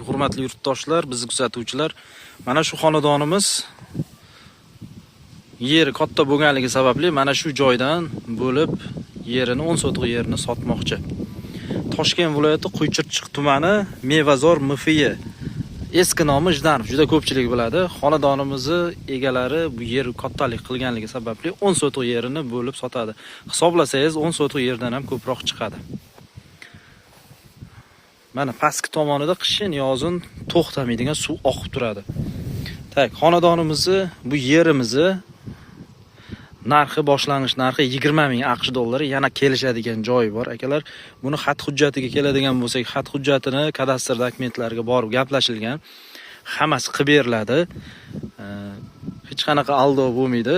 Hurmatli yurtdoshlar, bizni kuzatuvchilar, mana shu xonadonimiz yeri katta bo'lganligi sababli mana shu joydan bo'lib yerini 10 sotix yerini sotmoqchi. Toshkent viloyati Quychirchiq tumani Mevazor MFI. Eski nomi Jdanov, juda ko'pchilik biladi. Xonadonimizni egalari bu yer kattalik qilganligi sababli 10 sotix yerini bo'lib sotadi. Hisoblasangiz 10 sotix yerdan ham ko'proq chiqadi. Mana pastki tomonida qishin yozin to'xtamaydigan suv oqib turadi. Tak, xonadonimizni, bu yerimizni narxi, boshlang'ich narxi 20 ming AQSh dollari, yana kelishadigan joyi bor. Akalar, buni xat hujjatiga keladigan bo'lsak, xat hujjatini kadastr dokumentlariga borib gaplashilgan. Hammasi qilib beriladi. Hech qanaqa aldov bo'lmaydi.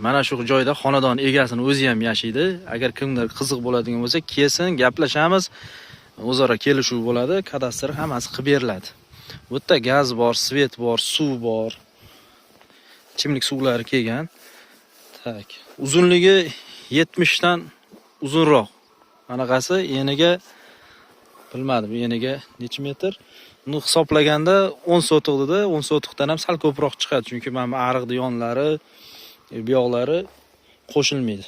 Mana shu joyda xonadon egasini o'zi ham yashaydi. Agar kimdir qiziq bo'ladigan bo'lsa, kelsin, gaplashamiz. O'zaro kelishuv bo'ladi, kadastr hammasi qilib beriladi. Bu yerda gaz bor, svet bor, suv bor. Ichimlik suvlari kelgan. Tak, uzunligi 70 dan uzunroq. Anaqasi eniga bilmadim, eniga necha metr? Uni hisoblaganda 10 sotix dedi, 10 sotixdan ham sal ko'proq chiqadi, chunki mana ariqning yonlari, bu yoqlari qo'shilmaydi.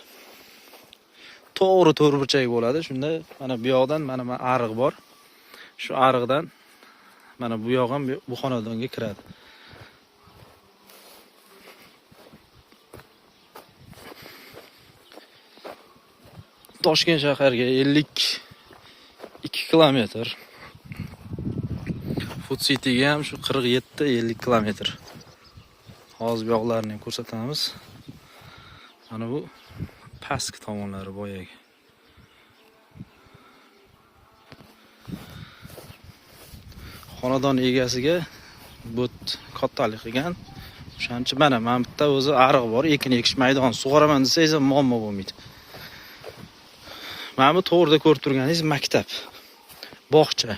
To'g'ri to'rtburchak bo'ladi. Shunda mana bu yoqdan mana ariq bor. Shu ariqdan mana bu yoq ham bu xonadonga kiradi. Toshkent shaharga 52 kilometr. Food City'ga ham shu 47-50 kilometr. Hozir bu yoqlarni ham ko'rsatamiz. Mana bu pastki tomonlari boyagi. Xonadon egasiga bu kattalik qilgan. O'shancha mana bu yerda o'zi ariq bor, ekin ekish maydoni. Sug'oraman desangiz ham muammo bo'lmaydi. Mana bu to'g'rida ko'rib turganingiz maktab, bog'cha.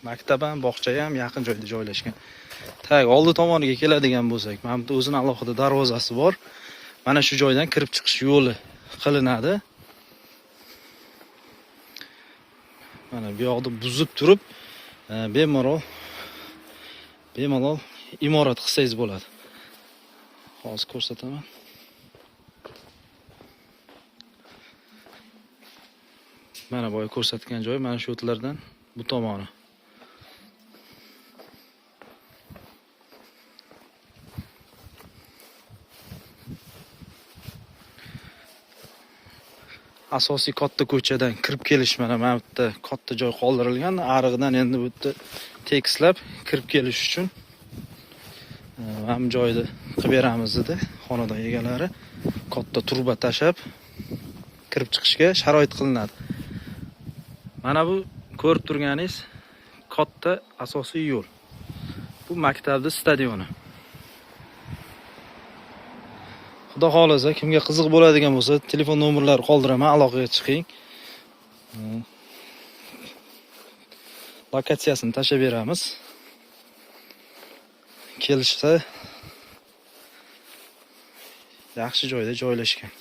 Maktab ham, bog'cha ham yaqin joyda joylashgan. Tak, oldi tomoniga keladigan bo'lsak, mana bu o'zining alohida darvozasi bor. Mana shu joydan kirib chiqish yo'li qilinadi. Mana bu yoqda buzib turib, bemalol imorat qilsangiz bo'ladi. Hozir ko'rsataman. Mana boya ko'rsatgan joy, mana shu o'tlardan bu tomoni. Asosiy katta ko'chadan kirib kelish mana bu yerda katta joy qoldirilgan. Ariqdan endi bu yerda tekislab kirib kelish uchun ham joyni qilib beramiz dedi xonadon egalari. Katta turba tashab kirib chiqishga sharoit qilinadi. Mana bu ko'rib turganingiz katta asosiy yo'l. Bu maktabning stadioni. Xudo xolasa, kimga qiziq bo'ladigan bo'lsa, telefon nomerlari qoldiraman, aloqaga chiqing. Lokatsiyasini tashab beramiz. Kelishsa yaxshi joyda joylashgan.